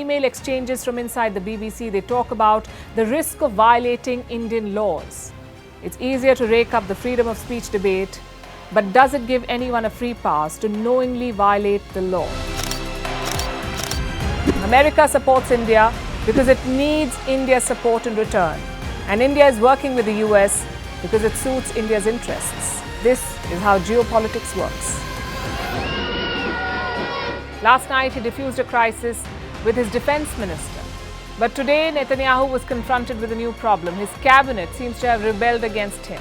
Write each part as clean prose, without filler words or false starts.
email exchanges from inside the BBC, they talk about the risk of violating Indian laws. It's easier to rake up the freedom of speech debate, but does it give anyone a free pass to knowingly violate the law? America supports India because it needs India's support in return. And India is working with the US because it suits India's interests. This is how geopolitics works. Last night, he diffused a crisis with his defense minister. But today, Netanyahu was confronted with a new problem. His cabinet seems to have rebelled against him.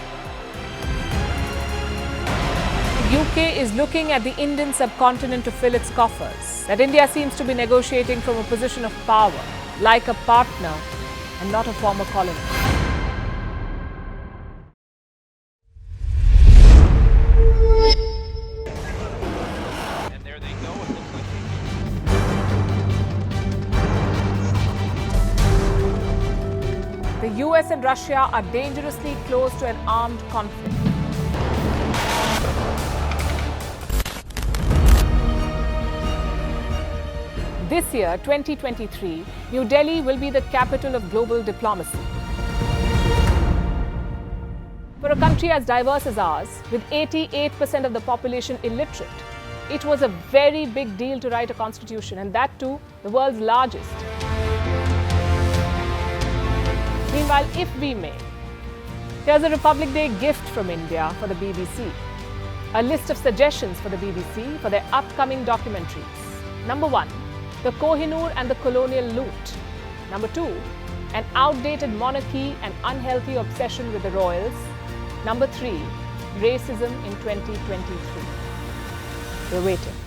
The UK is looking at the Indian subcontinent to fill its coffers. That India seems to be negotiating from a position of power, like a partner and not a former colony. The US and Russia are dangerously close to an armed conflict. This year, 2023, New Delhi will be the capital of global diplomacy. For a country as diverse as ours, with 88% of the population illiterate, it was a very big deal to write a constitution, and that too, the world's largest. Meanwhile, if we may, here's a Republic Day gift from India for the BBC. A list of suggestions for the BBC for their upcoming documentaries. Number 1, the Kohinoor and the colonial loot. Number 2, an outdated monarchy and unhealthy obsession with the royals. Number 3, racism in 2023. We're waiting.